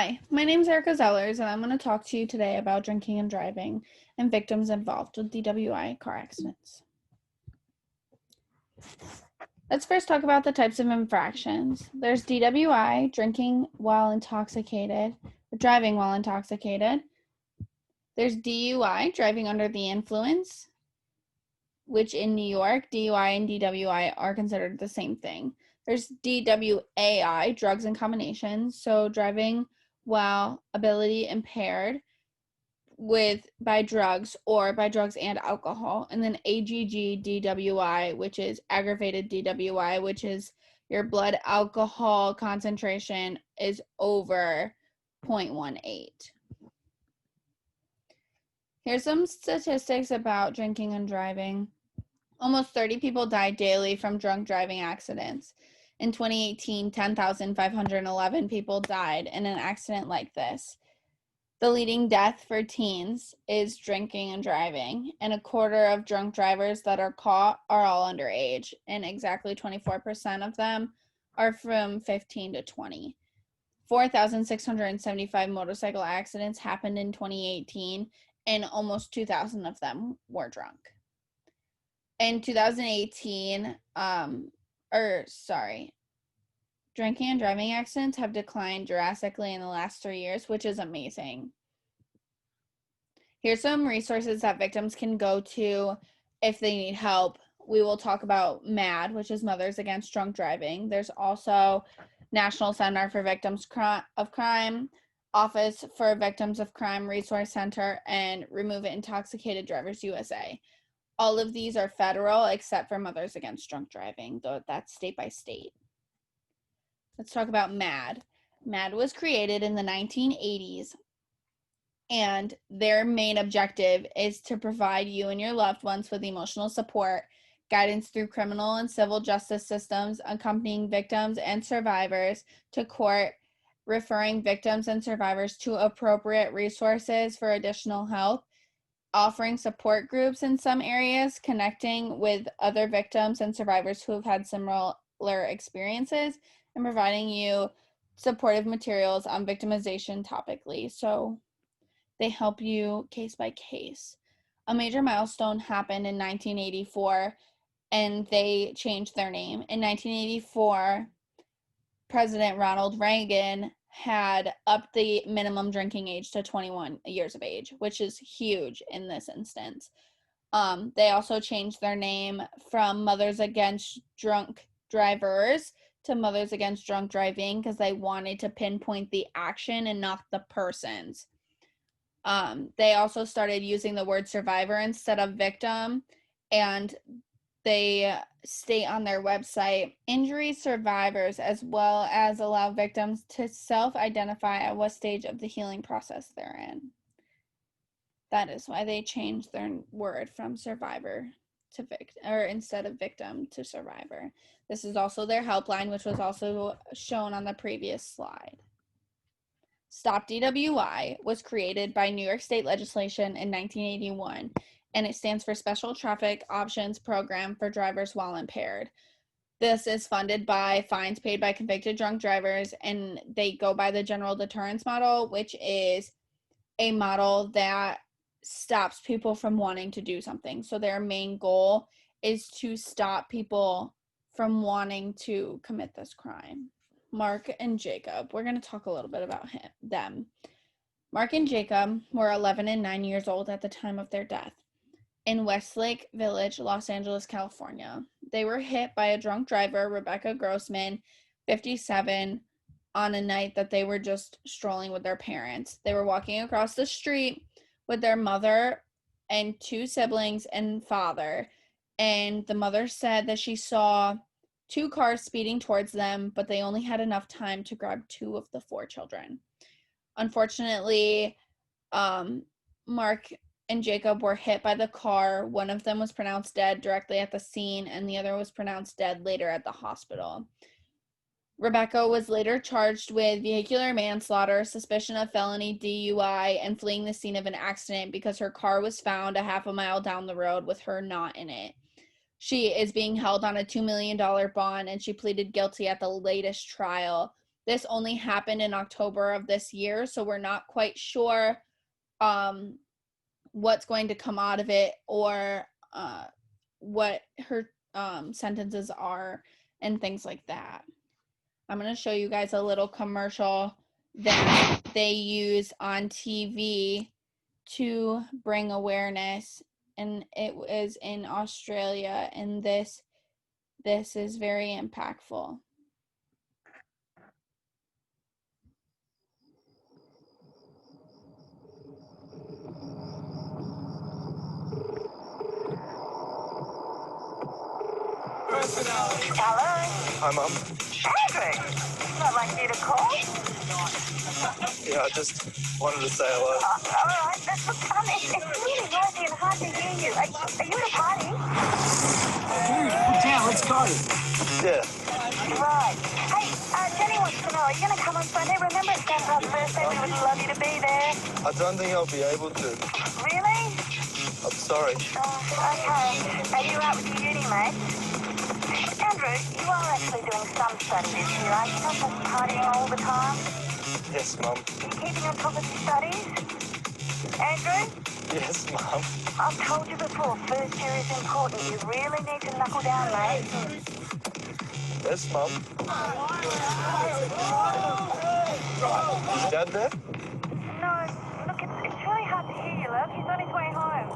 Hi, my name is Erica Zellers, and I'm going to talk to you today about drinking and driving and victims involved with DWI car accidents. Let's first talk about the types of infractions. There's DWI, drinking while intoxicated, or driving while intoxicated. There's DUI, driving under the influence, which in New York, DUI and DWI are considered the same thing. There's DWAI, drugs and combinations, so driving while ability impaired by drugs or by drugs and alcohol. And then AGG DWI, which is aggravated DWI, which is your blood alcohol concentration is over 0.18. Here's some statistics about drinking and driving. Almost 30 people died daily from drunk driving accidents. In 2018, 10,511 people died in an accident like this. The leading death for teens is drinking and driving, and a quarter of drunk drivers that are caught are all underage, and exactly 24% of them are from 15 to 20. 4,675 motorcycle accidents happened in 2018, and almost 2,000 of them were drunk. In 2018, drinking and driving accidents have declined drastically in the last 3 years, which is amazing. Here's some resources that victims can go to if they need help. We will talk about MADD, which is Mothers Against Drunk Driving. There's also National Center for Victims of Crime, Office for Victims of Crime Resource Center, and Remove Intoxicated Drivers USA. All of these are federal except for Mothers Against Drunk Driving, though that's state by state. Let's talk about MADD. MADD was created in the 1980s, and their main objective is to provide you and your loved ones with emotional support, guidance through criminal and civil justice systems, accompanying victims and survivors to court, referring victims and survivors to appropriate resources for additional help, offering support groups in some areas, connecting with other victims and survivors who have had similar experiences, and providing you supportive materials on victimization topically. So they help you case by case. A major milestone happened in 1984, and they changed their name. In 1984, President Ronald Reagan had upped the minimum drinking age to 21 years of age, which is huge in this instance. They also changed their name from Mothers Against Drunk Drivers to Mothers Against Drunk Driving because they wanted to pinpoint the action and not the persons. They also started using the word survivor instead of victim, and they state on their website injury survivors, as well as allow victims to self-identify at what stage of the healing process they're in. That is why they changed their word from survivor to victim, or instead of victim to survivor. This is also their helpline, which was also shown on the previous slide. Stop DWI was created by New York State legislation in 1981, and it stands for Special Traffic Options Program for Drivers While Impaired. This is funded by fines paid by convicted drunk drivers, and they go by the general deterrence model, which is a model that stops people from wanting to do something. So their main goal is to stop people from wanting to commit this crime. Mark and Jacob. We're going to talk a little bit about them. Mark and Jacob were 11 and 9 years old at the time of their death in Westlake Village, Los Angeles, California. They were hit by a drunk driver, Rebecca Grossman, 57, on a night that they were just strolling with their parents. They were walking across the street with their mother and two siblings and father, and the mother said that she saw two cars speeding towards them, but they only had enough time to grab two of the four children. Unfortunately, Mark and Jacob were hit by the car. One of them was pronounced dead directly at the scene, and the other was pronounced dead later at the hospital. Rebecca was later charged with vehicular manslaughter, suspicion of felony DUI, and fleeing the scene of an accident because her car was found a half a mile down the road with her not in it. She is being held on a $2 million bond, and she pleaded guilty at the latest trial this only happened in October of this year, so we're not quite sure what's going to come out of it, or what her sentences are and things like that. I'm going to show you guys a little commercial that they use on TV to bring awareness, and it was in Australia, and this is very impactful. Hello? Hi, Mum. Andrew? Not like you to call? Yeah, I just wanted to say hello. All right. It's really noisy and hard to hear you. Are you at a party? Dude, put down, let's go. Yeah. Right. Hey, Jenny wants to know, are you going to come on Sunday? Remember it's Grandpa's birthday? We would love you to be there. I don't think I'll be able to. Really? I'm sorry. Okay. Are you out with your uni, mate? Andrew, you are actually doing some study this year, are you? Not just partying all the time? Yes, Mum. Are you keeping on top of your studies? Andrew? Yes, Mum. I've told you before, first year is important. You really need to knuckle down, mate. Yes, Mum. Is Dad there? No, look, it's really hard to hear you, love. He's on his way home.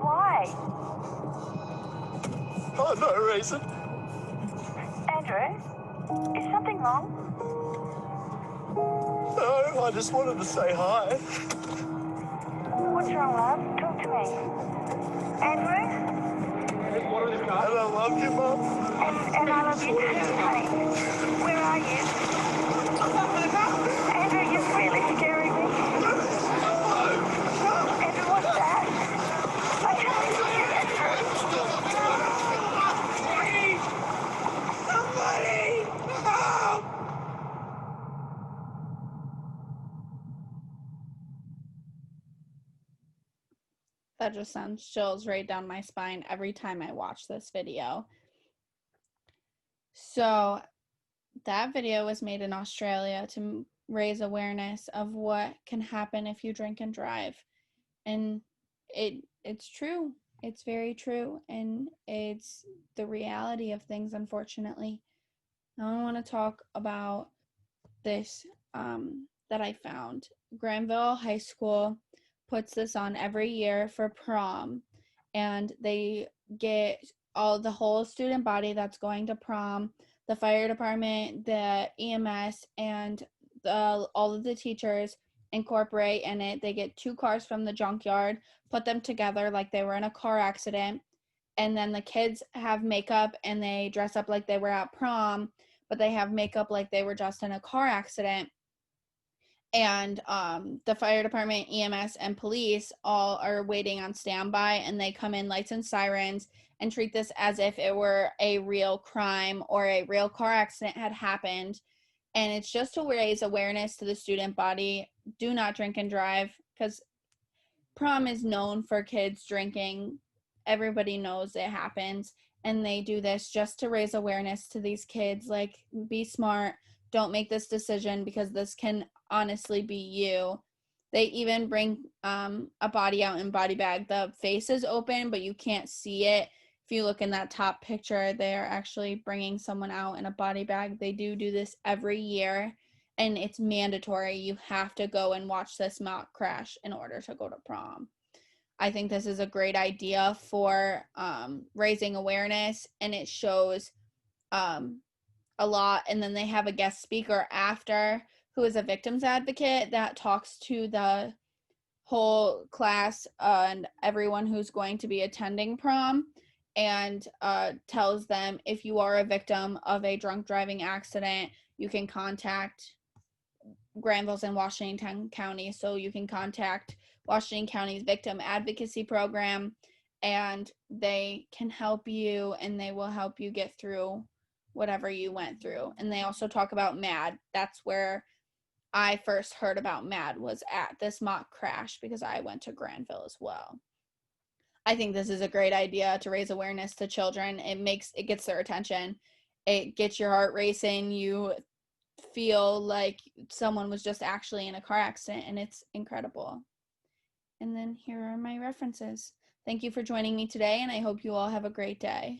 Why? Oh, no reason. Andrew? Is something wrong? No, I just wanted to say hi. What's wrong, love? Talk to me. Andrew? And I love you, Mum. And I love you too, honey. Where are you? Andrew, you're really scaring me. Andrew, what's that? I can't see you, Andrew. That just sends chills right down my spine every time I watch this video. So that video was made in Australia to raise awareness of what can happen if you drink and drive. And it's true. It's very true. And it's the reality of things, unfortunately. Now I want to talk about this that I found. Granville High School puts this on every year for prom, and they get the whole student body that's going to prom, the fire department, the EMS, and all of the teachers incorporate in it. They get 2 cars from the junkyard, put them together like they were in a car accident, and then the kids have makeup and they dress up like they were at prom, but they have makeup like they were just in a car accident. And the fire department, EMS, and police all are waiting on standby, and they come in lights and sirens and treat this as if it were a real crime or a real car accident had happened. And it's just to raise awareness to the student body. Do not drink and drive, because prom is known for kids drinking. Everybody knows it happens, and they do this just to raise awareness to these kids. Like, be smart. Don't make this decision, because this can honestly be you. They even bring a body out in body bag. The face is open, but you can't see it. If you look in that top picture, they're actually bringing someone out in a body bag. They do this every year, and it's mandatory. You have to go and watch this mock crash in order to go to prom. I think this is a great idea for raising awareness, and it shows a lot. And then they have a guest speaker after who is a victims advocate that talks to the whole class and everyone who's going to be attending prom, and tells them, if you are a victim of a drunk driving accident, you can contact Granville's in Washington County, so you can contact Washington County's Victim Advocacy Program, and they can help you, and they will help you get through whatever you went through. And they also talk about MAD. That's where I first heard about MAD, was at this mock crash, because I went to Granville as well. I think this is a great idea to raise awareness to children. It gets their attention. It gets your heart racing. You feel like someone was just actually in a car accident, and it's incredible. And then here are my references. Thank you for joining me today, and I hope you all have a great day.